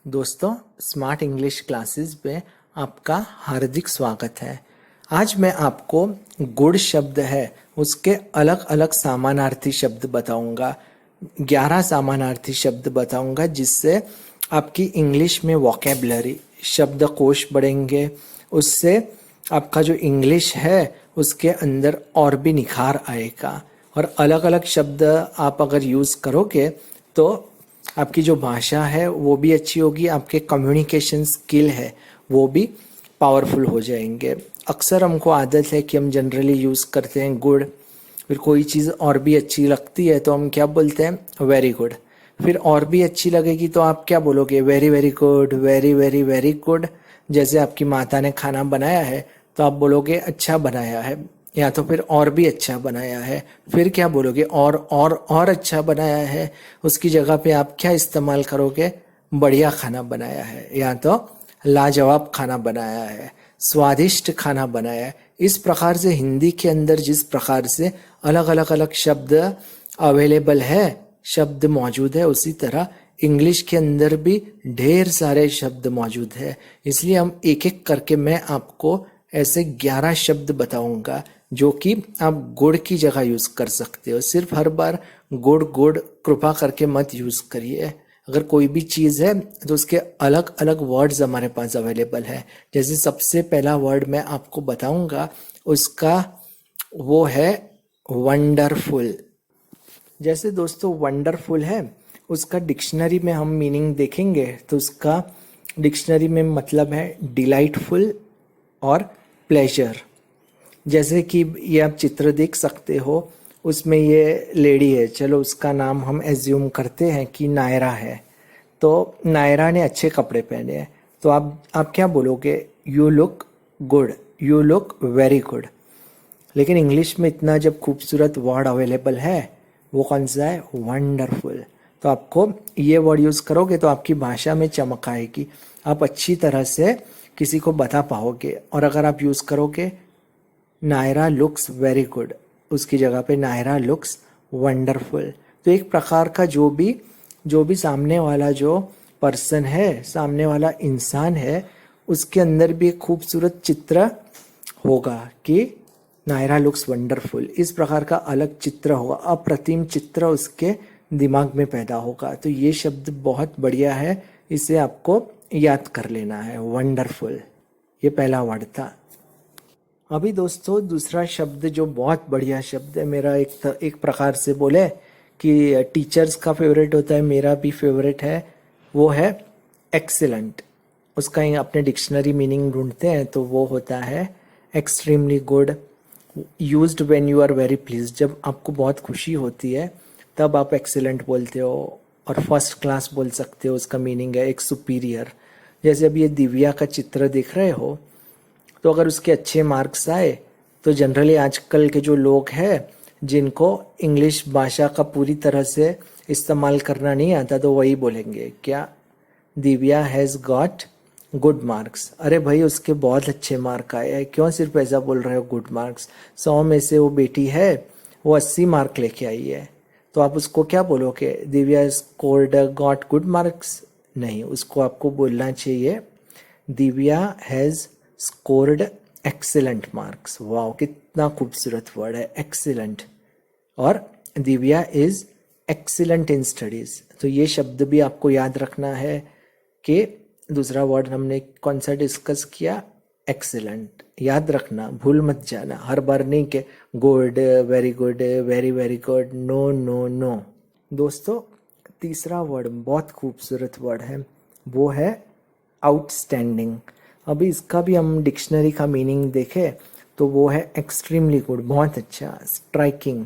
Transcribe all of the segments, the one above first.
दोस्तों, smart English classes में आपका हार्दिक स्वागत है। आज मैं आपको गुड शब्द है उसके अलग अलग समानार्थी शब्द बताऊंगा। 11 समानार्थी शब्द बताऊंगा जिससे आपकी इंग्लिश में वोकैबुलरी शब्दकोश बढ़ेंगे। उससे आपका जो इंग्लिश है उसके अंदर और भी निखार आएगा। और अलग अलग शब्द आप अगर यूज़ करोगे तो आपकी जो भाषा है वो भी अच्छी होगी, आपके कम्युनिकेशन स्किल है वो भी पावरफुल हो जाएंगे। अक्सर हमको आदत है कि हम जनरली यूज़ करते हैं गुड, फिर कोई चीज़ और भी अच्छी लगती है तो हम क्या बोलते हैं वेरी गुड। फिर और भी अच्छी लगेगी तो आप क्या बोलोगे very very good, very very very good. जैसे आपकी माता ने खाना बनाया है तो आप बोलोगे अच्छा बनाया है, या तो फिर और भी अच्छा बनाया है। फिर क्या बोलोगे और अच्छा बनाया है। उसकी जगह पे आप क्या इस्तेमाल करोगे बढ़िया खाना बनाया है, या तो लाजवाब खाना बनाया है, स्वादिष्ट खाना बनाया है। इस प्रकार से हिंदी के अंदर जिस प्रकार से अलग अलग शब्द अवेलेबल है, शब्द मौजूद है, उसी तरह इंग्लिश के अंदर भी ढेर सारे शब्द मौजूद है। इसलिए हम एक एक करके मैं आपको ऐसे 11 शब्द बताऊंगा जो कि आप गुड की जगह यूज कर सकते हो। सिर्फ हर बार गुड गुड कृपा करके मत यूज करिए। अगर कोई भी चीज़ है तो उसके अलग अलग वर्ड्स हमारे पास अवेलेबल है। जैसे सबसे पहला वर्ड मैं आपको बताऊंगा उसका वो है वंडरफुल। जैसे दोस्तों वंडरफुल है उसका डिक्शनरी में हम मीनिंग देखेंगे तो उसका डिक्शनरी में मतलब है डिलाइटफुल और प्लेजर। जैसे कि ये आप चित्र देख सकते हो, उसमें ये लेडी है, चलो उसका नाम हम एज्यूम करते हैं कि नायरा है। तो नायरा ने अच्छे कपड़े पहने हैं तो आप क्या बोलोगे you look good, you look very good. लेकिन इंग्लिश में इतना जब खूबसूरत वर्ड अवेलेबल है वो कौन सा है वंडरफुल। तो आपको ये वर्ड यूज़ करोगे तो आपकी भाषा में चमक आएगी, आप अच्छी तरह से किसी को बता पाओगे। और अगर आप यूज़ करोगे नायरा लुक्स वेरी गुड, उसकी जगह पे नायरा लुक्स वंडरफुल, तो एक प्रकार का जो भी सामने वाला जो पर्सन है, सामने वाला इंसान है, उसके अंदर भी एक खूबसूरत चित्र होगा कि नायरा लुक्स वंडरफुल। इस प्रकार का अलग चित्र होगा, अप्रतिम चित्र उसके दिमाग में पैदा होगा। तो ये शब्द बहुत बढ़िया है, इसे आपको याद कर लेना है वंडरफुल। ये पहला वर्ड था। अभी दोस्तों दूसरा शब्द जो बहुत बढ़िया शब्द है, मेरा एक प्रकार से बोले कि टीचर्स का फेवरेट होता है, मेरा भी फेवरेट है, वो है एक्सीलेंट। उसका ही अपने डिक्शनरी मीनिंग ढूंढते हैं तो वो होता है extremely good, used when you are very please. जब आपको बहुत खुशी होती है तब आप एक्सीलेंट बोलते हो। और फर्स्ट क्लास बोल सकते हो, उसका मीनिंग है एक सुपीरियर। जैसे अभी ये दिव्या का चित्र देख रहे हो तो अगर उसके अच्छे मार्क्स आए तो जनरली आजकल के जो लोग हैं जिनको इंग्लिश भाषा का पूरी तरह से इस्तेमाल करना नहीं आता तो वही बोलेंगे क्या Divya has got good marks. अरे भाई उसके बहुत अच्छे मार्क आए हैं, क्यों सिर्फ ऐसा बोल रहे हो गुड मार्क्स। 100 में से वो बेटी है वो 80 मार्क लेके आई है तो आप उसको क्या बोलोगे Divya scored got good marks. नहीं, उसको आपको बोलना चाहिए Divya has scored excellent marks. वाह, कितना खूबसूरत वर्ड है एक्सीलेंट। और Divya is excellent in studies. तो ये शब्द भी आपको याद रखना है कि दूसरा वर्ड हमने कौन सा डिस्कस किया एक्सीलेंट। याद रखना, भूल मत जाना, हर बार नहीं कि good, very good, very very good, no no no. दोस्तों तीसरा वर्ड बहुत खूबसूरत वर्ड है, वो है आउटस्टैंडिंग। अभी इसका भी हम डिक्शनरी का मीनिंग देखें तो वो है एक्सट्रीमली गुड, बहुत अच्छा, स्ट्राइकिंग,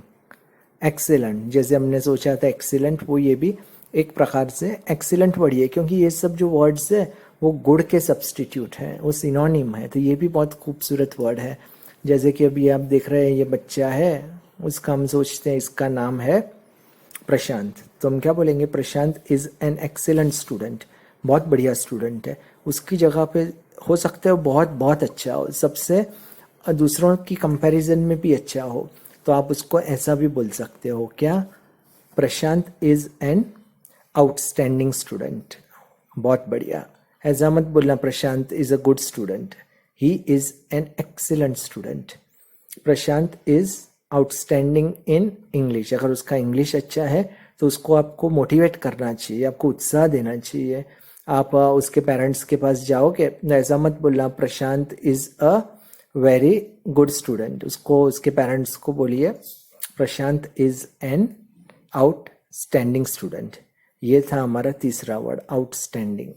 एक्सीलेंट। जैसे हमने सोचा था एक्सीलेंट, वो ये भी एक प्रकार से एक्सीलेंट वर्ड है, क्योंकि ये सब जो वर्ड्स है वो गुड के सब्सटीट्यूट हैं, वो सिनोनिम है। तो ये भी बहुत खूबसूरत वर्ड है। जैसे कि अभी आप देख रहे हैं ये बच्चा है, उसका हम सोचते हैं इसका नाम है प्रशांत, तो हम क्या बोलेंगे प्रशांत इज एन एक्सीलेंट स्टूडेंट, बहुत बढ़िया स्टूडेंट है। उसकी जगह पे हो सकता है वो बहुत बहुत अच्छा हो, सबसे दूसरों की कंपैरिजन में भी अच्छा हो, तो आप उसको ऐसा भी बोल सकते हो क्या Prashant is an outstanding student, बहुत बढ़िया। ऐसा मत बोलना Prashant is a good student, he is an excellent student. Prashant is outstanding in English. अगर उसका इंग्लिश अच्छा है तो उसको आपको मोटिवेट करना चाहिए, आपको उत्साह देना चाहिए। आप उसके पेरेंट्स के पास जाओगे, ऐसा मत बोलना Prashant is a very good student. उसको उसके पेरेंट्स को बोलिए Prashant is an outstanding student. ये था हमारा तीसरा वर्ड, आउटस्टैंडिंग।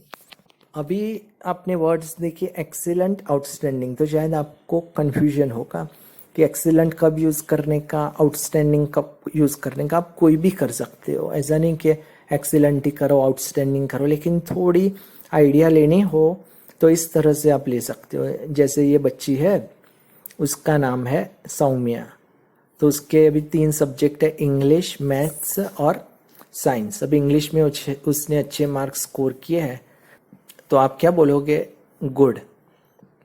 अभी आपने वर्ड्स देखिए एक्सीलेंट, आउटस्टैंडिंग, तो शायद आपको कन्फ्यूजन होगा कि एक्सीलेंट कब यूज़ करने का, आउटस्टैंडिंग कब यूज़ करने का। आप कोई भी कर सकते हो, ऐसा नहीं कि एक्सीलेंट ही करो आउटस्टैंडिंग करो, लेकिन थोड़ी आइडिया लेनी हो तो इस तरह से आप ले सकते हो। जैसे ये बच्ची है, उसका नाम है सौम्या, तो उसके अभी 3 सब्जेक्ट है, इंग्लिश, मैथ्स और साइंस। अब इंग्लिश में उसने अच्छे मार्क्स स्कोर किए हैं, तो आप क्या बोलोगे, गुड।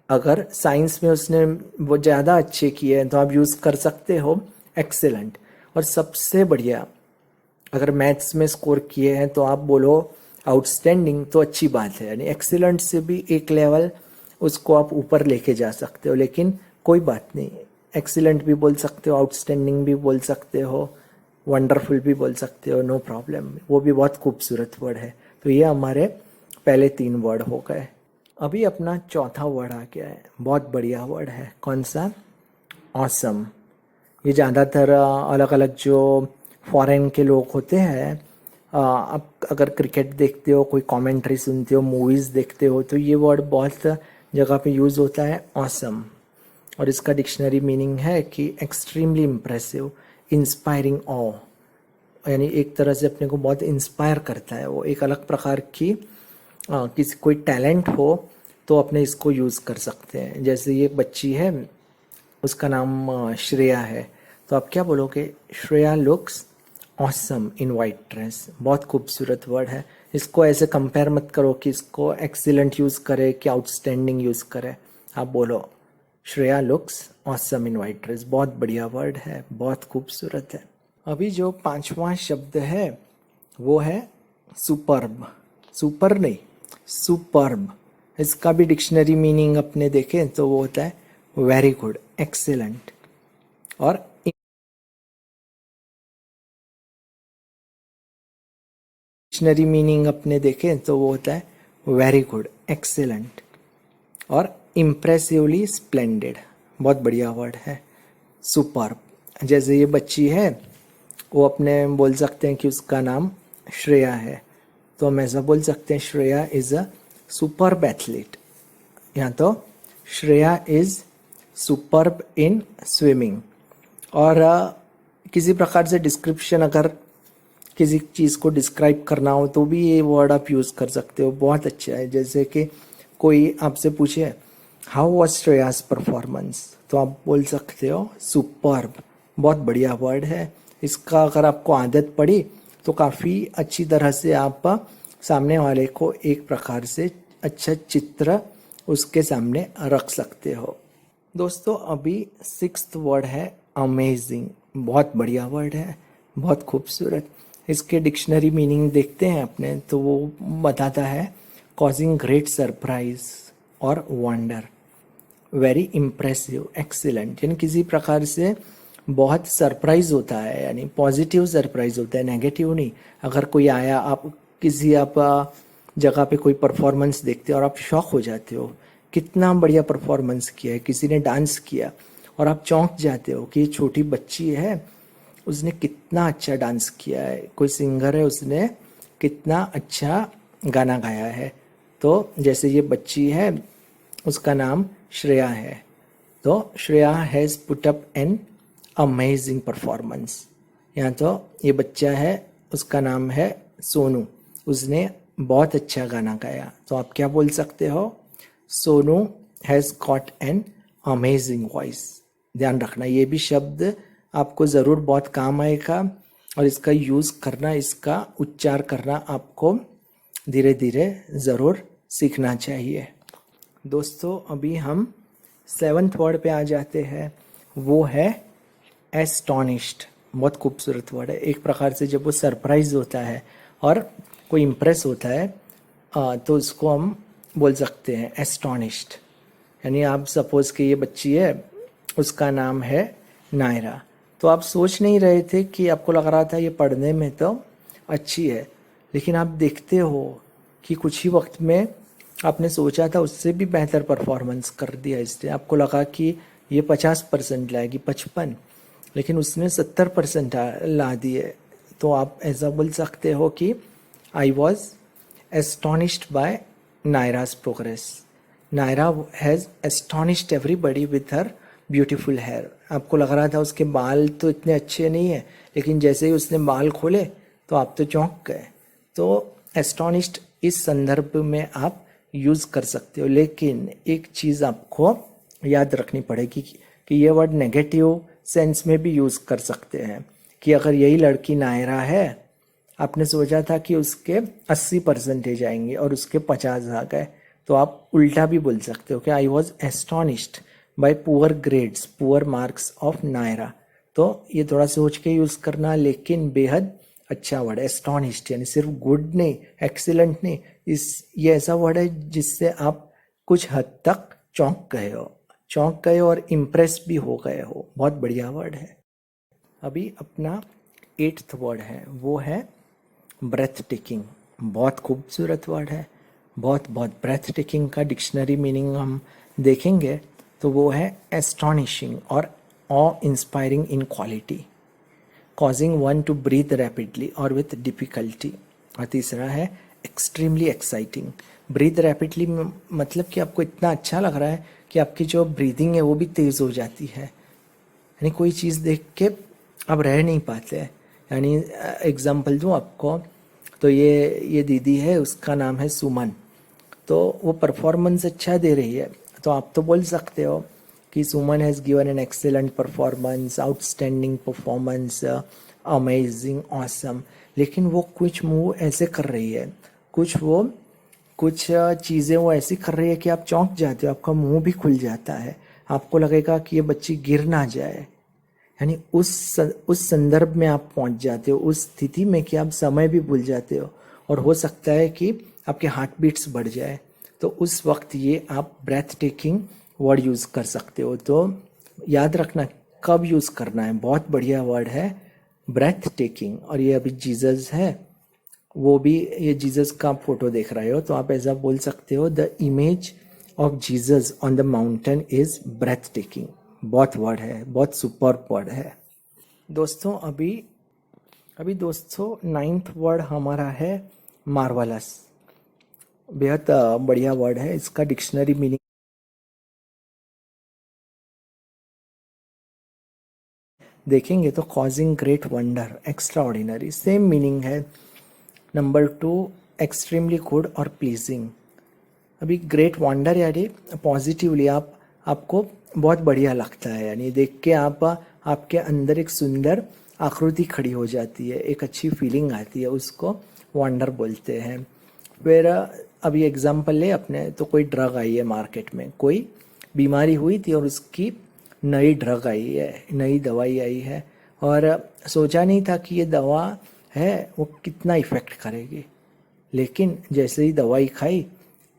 अगर साइंस में उसने वो ज़्यादा अच्छे किए हैं तो आप यूज़ कर सकते हो एक्सेलेंट। और सबसे बढ़िया, अगर मैथ्स में स्कोर किए हैं तो आप बोलो आउटस्टैंडिंग, तो अच्छी बात है। यानी एक्सीलेंट से भी एक लेवल उसको आप ऊपर लेके जा सकते हो, लेकिन कोई बात नहीं, एक्सीलेंट भी बोल सकते हो, आउटस्टैंडिंग भी बोल सकते हो, वंडरफुल भी बोल सकते हो, नो प्रॉब्लम। वो भी बहुत खूबसूरत वर्ड है। तो ये हमारे पहले 3 वर्ड हो गए। अभी अपना चौथा वर्ड आ गया है, बहुत बढ़िया वर्ड है। कौन सा? ऑसम। ये ज़्यादातर अलग अलग जो फॉरेन के लोग होते हैं, आप अगर क्रिकेट देखते हो, कोई कमेंट्री सुनते हो, मूवीज़ देखते हो, तो ये वर्ड बहुत जगह पे यूज़ होता है, ऑसम। और इसका डिक्शनरी मीनिंग है कि एक्सट्रीमली इम्प्रेसिव, इंस्पायरिंग ऑ, यानी एक तरह से अपने को बहुत इंस्पायर करता है। वो एक अलग प्रकार की किसी कोई टैलेंट हो तो अपने इसको यूज़ कर सकते हैं। जैसे ये बच्ची है, उसका नाम श्रेया है, तो आप क्या बोलोगे, Shreya looks awesome in white dress. बहुत खूबसूरत वर्ड है। इसको ऐसे कंपेयर मत करो कि इसको एक्सीलेंट यूज़ करे कि आउटस्टैंडिंग यूज़ करे। आप बोलो Shreya looks awesome in white dress. बहुत बढ़िया वर्ड है, बहुत खूबसूरत है। अभी जो 5वां शब्द है वो है सुपर्ब। सुपर नहीं, सुपर्ब। इसका भी डिक्शनरी मीनिंग अपने देखें तो वो होता है वेरी गुड, एक्सेलेंट। और डिक्शनरी मीनिंग अपने देखें तो वो होता है वेरी गुड, एक्सेलेंट और इम्प्रेसिवली स्प्लेंडेड। बहुत बढ़िया वर्ड है सुपर्ब। जैसे ये बच्ची है, वो अपने बोल सकते हैं कि उसका नाम श्रेया है, तो हम ऐसा बोल सकते हैं Shreya is a superb athlete, या तो Shreya is superb in swimming. और किसी प्रकार से डिस्क्रिप्शन, अगर किसी चीज़ को डिस्क्राइब करना हो तो भी ये वर्ड आप यूज़ कर सकते हो, बहुत अच्छा है। जैसे कि कोई आपसे पूछे हाउ वॉज श्रेयास परफॉर्मेंस, तो आप बोल सकते हो सुपर्ब। बहुत बढ़िया वर्ड है। इसका अगर आपको आदत पड़ी तो काफ़ी अच्छी तरह से आप सामने वाले को एक प्रकार से अच्छा चित्र उसके सामने रख सकते हो। दोस्तों अभी 6th वर्ड है अमेजिंग। बहुत बढ़िया वर्ड है, बहुत खूबसूरत। इसके डिक्शनरी मीनिंग देखते हैं अपने, तो वो बताता है कॉजिंग ग्रेट सरप्राइज और वंडर, वेरी इम्प्रेसिव, एक्सीलेंट। यानी किसी प्रकार से बहुत सरप्राइज होता है, यानी पॉजिटिव सरप्राइज होता है, नेगेटिव नहीं। अगर कोई आया, आप जगह पे कोई परफॉर्मेंस देखते हो और आप शॉक हो जाते हो, कितना बढ़िया परफॉर्मेंस किया है, किसी ने डांस किया, और आप चौंक जाते हो कि ये छोटी बच्ची है, उसने कितना अच्छा डांस किया है, कोई सिंगर है, उसने कितना अच्छा गाना गाया है। तो जैसे ये बच्ची है, उसका नाम श्रेया है, तो Shreya has put up an amazing performance. या तो ये बच्चा है, उसका नाम है सोनू, उसने बहुत अच्छा गाना गाया, तो आप क्या बोल सकते हो, Sonu has got an amazing voice. ध्यान रखना, ये भी शब्द आपको ज़रूर बहुत काम आएगा, और इसका यूज़ करना, इसका उच्चार करना आपको धीरे धीरे ज़रूर सीखना चाहिए। दोस्तों अभी हम 7th वर्ड पे आ जाते हैं, वो है एस्टोनिश्ड। बहुत खूबसूरत वर्ड है। एक प्रकार से जब वो सरप्राइज होता है और कोई इम्प्रेस होता है तो उसको हम बोल सकते हैं एस्टोनिश्ड। यानी आप सपोज कि ये बच्ची है, उसका नाम है नायरा, तो आप सोच नहीं रहे थे कि आपको लग रहा था ये पढ़ने में तो अच्छी है, लेकिन आप देखते हो कि कुछ ही वक्त में आपने सोचा था उससे भी बेहतर परफॉर्मेंस कर दिया इसने। आपको लगा कि ये 50% लाएगी, 55, लेकिन उसने 70% ला दिए। तो आप ऐसा बोल सकते हो कि I was astonished by Naira's progress. Naira has astonished everybody with her beautiful hair. आपको लग रहा था उसके बाल तो इतने अच्छे नहीं है, लेकिन जैसे ही उसने बाल खोले तो आप तो चौंक गए। तो एस्टोनिश्ड इस संदर्भ में आप यूज़ कर सकते हो, लेकिन एक चीज़ आपको याद रखनी पड़ेगी कि ये वर्ड नेगेटिव सेंस में भी यूज़ कर सकते हैं। कि अगर यही लड़की नायरा है, आपने सोचा था कि उसके 80% आएंगे और उसके 50 आ गए, तो आप उल्टा भी बोल सकते हो कि I was astonished by poor grades, poor marks of नायरा। तो ये थोड़ा सोच के यूज़ करना, लेकिन बेहद अच्छा वर्ड है एस्टोनिश्ड। यानी सिर्फ गुड नहीं, एक्सीलेंट नहीं, ये ऐसा वर्ड है जिससे आप कुछ हद तक चौंक गए और इम्प्रेस भी हो गए हो। बहुत बढ़िया वर्ड है। अभी अपना 8th वर्ड है, वो है ब्रेथ टेकिंग। बहुत खूबसूरत वर्ड है, बहुत ब्रेथ टेकिंग का डिक्शनरी मीनिंग हम देखेंगे तो वो है एस्टॉनिशिंग और awe inspiring in quality, causing one to breathe rapidly और विथ डिफ़िकल्टी। और तीसरा है एक्सट्रीमली एक्साइटिंग। ब्रीथ रैपिडली मतलब कि आपको इतना अच्छा लग रहा है कि आपकी जो ब्रीदिंग है वो भी तेज़ हो जाती है, यानी कोई चीज़ देख के आप रह नहीं पाते। यानी एग्जाम्पल दूँ आपको, तो ये दीदी है, उसका नाम है सुमन, तो वो परफॉर्मेंस अच्छा दे रही है, तो आप तो बोल सकते हो कि Suman has given an excellent performance, outstanding performance, amazing, awesome. लेकिन वो कुछ मूव ऐसे कर रही है, कुछ चीज़ें वो ऐसी कर रही है कि आप चौंक जाते हो, आपका मुंह भी खुल जाता है, आपको लगेगा कि ये बच्ची गिर ना जाए। यानी उस संदर्भ में आप पहुंच जाते हो, उस स्थिति में कि आप समय भी भूल जाते हो और हो सकता है कि आपके हार्ट बीट्स बढ़ जाए। तो उस वक्त ये आप ब्रेथ टेकिंग वर्ड यूज़ कर सकते हो। तो याद रखना कब यूज़ करना है, बहुत बढ़िया वर्ड है ब्रेथ टेकिंग। और ये अभी जीसस है, वो भी, ये जीसस का आप फोटो देख रहे हो, तो आप ऐसा बोल सकते हो the image of Jesus on the mountain is breathtaking. बहुत वर्ड है, बहुत सुपर वर्ड है दोस्तों। अभी दोस्तों 9th वर्ड हमारा है मार्वलस। बेहद बढ़िया वर्ड है, इसका डिक्शनरी मीनिंग देखेंगे तो causing great wonder, extra ordinary, same meaning है। नंबर 2 एक्सट्रीमली गुड और प्लीजिंग। अभी ग्रेट वंडर यानी पॉजिटिवली आपको बहुत बढ़िया लगता है, यानी देख के आपके अंदर एक सुंदर आकृति खड़ी हो जाती है, एक अच्छी फीलिंग आती है, उसको वंडर बोलते हैं। फिर अभी एग्जांपल ले अपने, तो कोई ड्रग आई है मार्केट में, कोई बीमारी हुई थी और उसकी नई ड्रग आई है, नई दवाई आई है, और सोचा नहीं था कि ये दवा है वो कितना इफ़ेक्ट करेगी, लेकिन जैसे ही दवाई खाई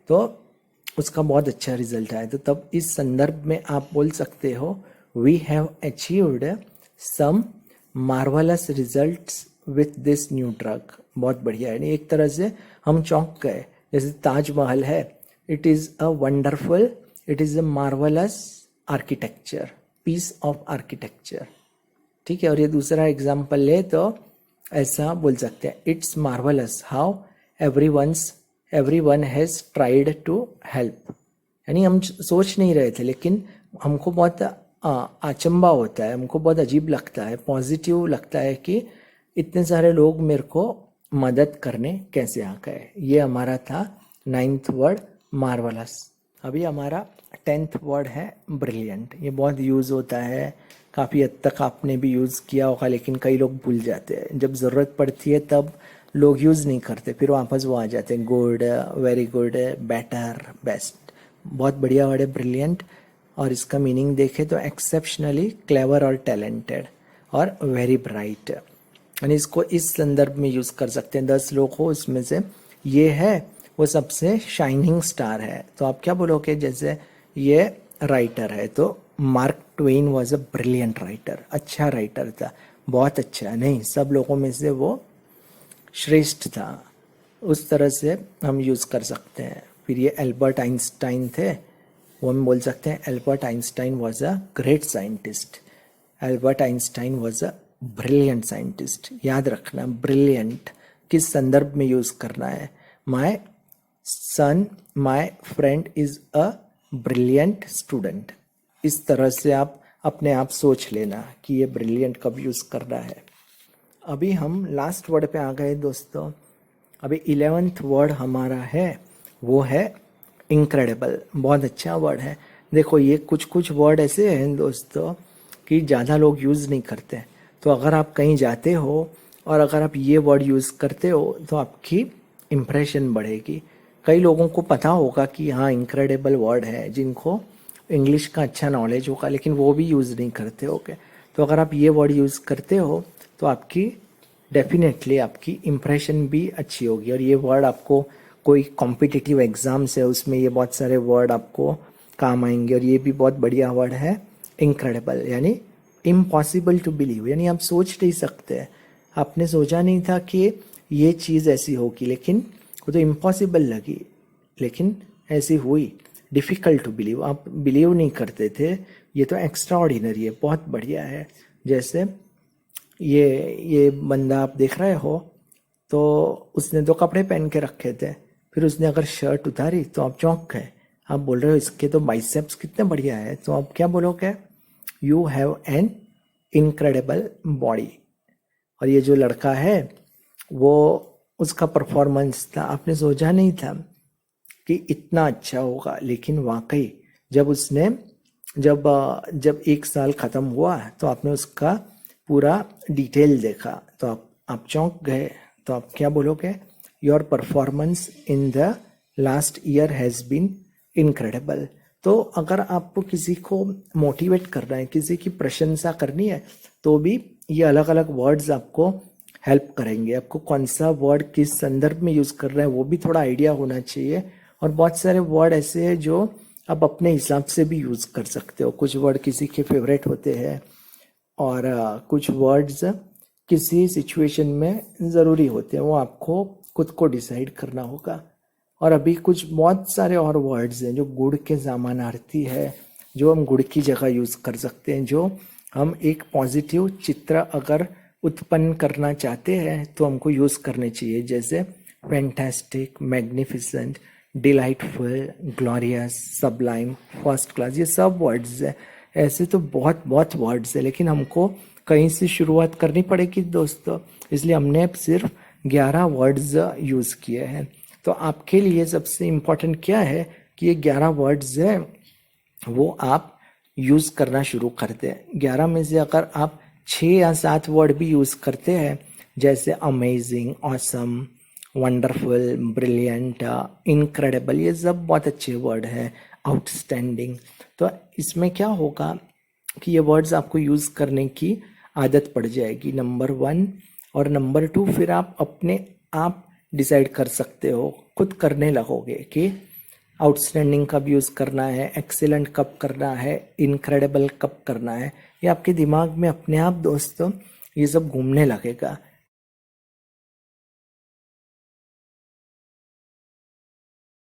तो उसका बहुत अच्छा रिजल्ट आया। तो तब इस संदर्भ में आप बोल सकते हो we have achieved some marvellous results with this new drug. बहुत बढ़िया है, एक तरह से हम चौंक गए। जैसे ताजमहल है, it is a wonderful, it is a marvellous architecture, piece of architecture. ठीक है, और ये दूसरा एग्जाम्पल ले तो ऐसा बोल सकते हैं it's marvellous how everyone has tried to help. यानी हम सोच नहीं रहे थे, लेकिन हमको बहुत अचंभा होता है, हमको बहुत अजीब लगता है, पॉजिटिव लगता है कि इतने सारे लोग मेरे को मदद करने कैसे आ गए। ये हमारा था 9th वर्ड मार्वलस। अभी हमारा 10th वर्ड है ब्रिलियंट। ये बहुत यूज़ होता है, काफ़ी हद तक आपने भी यूज़ किया होगा, लेकिन कई लोग भूल जाते हैं। जब ज़रूरत पड़ती है तब लोग यूज़ नहीं करते, फिर वापस वो आ जाते हैं। Good, very good, better, best. बहुत बढ़िया वर्ड है ब्रिलियंट। और इसका मीनिंग देखें तो एक्सेप्शनली क्लेवर और टैलेंटेड और वेरी ब्राइट। यानी इसको इस संदर्भ में यूज़ कर सकते हैं। 10 लोग हो, उसमें से ये है वो सबसे शाइनिंग स्टार है। तो आप क्या बोलोगे, जैसे ये राइटर है तो mark Twain was a brilliant writer, अच्छा राइटर था, बहुत अच्छा, नहीं सब लोगों में से वो श्रेष्ठ था, उस तरह से हम यूज़ कर सकते हैं। फिर ये एल्बर्ट आइंस्टाइन थे, वो हम बोल सकते हैं Albert Einstein was a great scientist, Albert Einstein was a brilliant scientist. याद रखना ब्रिलियंट किस संदर्भ में यूज़ करना है। My son my friend is a brilliant student, इस तरह से आप अपने आप सोच लेना कि ये ब्रिलियंट कब यूज़ करना है। अभी हम लास्ट वर्ड पे आ गए दोस्तों। अभी 11th वर्ड हमारा है वो है इनक्रेडिबल, बहुत अच्छा वर्ड है। देखो ये कुछ कुछ वर्ड ऐसे हैं दोस्तों कि ज़्यादा लोग यूज़ नहीं करते, तो अगर आप कहीं जाते हो और अगर आप ये वर्ड यूज़ करते हो तो आपकी इम्प्रेशन बढ़ेगी। कई लोगों को पता होगा कि हाँ इनक्रेडिबल वर्ड है, जिनको इंग्लिश का अच्छा नॉलेज होगा, लेकिन वो भी यूज़ नहीं करते होगे। तो अगर आप ये वर्ड यूज़ करते हो तो आपकी डेफिनेटली आपकी इम्प्रेशन भी अच्छी होगी। और ये वर्ड आपको कोई कॉम्पिटिटिव एग्ज़ाम्स है उसमें ये बहुत सारे वर्ड आपको काम आएंगे। और ये भी बहुत बढ़िया वर्ड है इनक्रेडिबल, यानी इम्पॉसिबल टू बिलीव, यानी आप सोच नहीं सकते, आपने सोचा नहीं था कि ये चीज़ ऐसी होगी, लेकिन वो तो इम्पॉसिबल लगी, लेकिन ऐसी हुई। डिफ़िकल्ट टू बिलीव, आप बिलीव नहीं करते थे, ये तो एक्स्ट्रा ऑर्डिनरी है, बहुत बढ़िया है। जैसे ये बंदा आप देख रहे हो तो उसने दो कपड़े पहन के रखे थे, फिर उसने अगर शर्ट उतारी तो आप चौंक गए, आप बोल रहे हो इसके तो बाइसेप्स कितने बढ़िया है, तो आप क्या बोलोगे, you have an incredible body. और ये जो लड़का है वो उसका परफॉर्मेंस था, आपने सोचा नहीं था कि इतना अच्छा होगा, लेकिन वाकई जब एक साल ख़त्म हुआ तो आपने उसका पूरा डिटेल देखा तो आप चौंक गए। तो आप क्या बोलोगे, your performance in the last year has been incredible. तो अगर आपको किसी को मोटिवेट करना है, किसी की प्रशंसा करनी है, तो भी ये अलग अलग वर्ड्स आपको हेल्प करेंगे। आपको कौन सा वर्ड किस संदर्भ में यूज़ कर रहे हैं वो भी थोड़ा आइडिया होना चाहिए। और बहुत सारे वर्ड ऐसे हैं जो आप अपने हिसाब से भी यूज़ कर सकते हो। कुछ वर्ड किसी के फेवरेट होते हैं और कुछ वर्ड्स किसी सिचुएशन में ज़रूरी होते हैं, वो आपको खुद को डिसाइड करना होगा। और अभी कुछ बहुत सारे और वर्ड्स हैं जो गुड़ के समानार्थी है, जो हम गुड़ की जगह यूज़ कर सकते हैं, जो हम एक पॉजिटिव चित्र अगर उत्पन्न करना चाहते हैं तो हमको यूज़ करने चाहिए। जैसे fantastic, magnificent, delightful, glorious, Sublime, first class, ये सब वर्ड्स हैं। ऐसे तो बहुत बहुत वर्ड्स है, लेकिन हमको कहीं से शुरुआत करनी पड़ेगी दोस्तों, इसलिए हमने सिर्फ 11 वर्ड्स यूज़ किए हैं। तो आपके लिए सबसे इम्पोर्टेंट क्या है कि ये 11 वर्ड्स हैं वो आप यूज़ करना शुरू कर दें। 11 में से अगर आप 6 या 7 वर्ड भी यूज़ करते हैं, जैसे amazing, awesome, wonderful, brilliant, incredible, ये सब बहुत अच्छे वर्ड हैं, आउटस्टैंडिंग, तो इसमें क्या होगा कि ये वर्ड्स आपको यूज़ करने की आदत पड़ जाएगी, नंबर 1। और नंबर 2 फिर आप अपने आप डिसाइड कर सकते हो, खुद करने लगोगे कि आउटस्टैंडिंग कब यूज़ करना है, एक्सीलेंट कब करना है, इनक्रेडिबल कब करना है। ये आपके दिमाग में अपने आप दोस्तों ये सब घूमने लगेगा।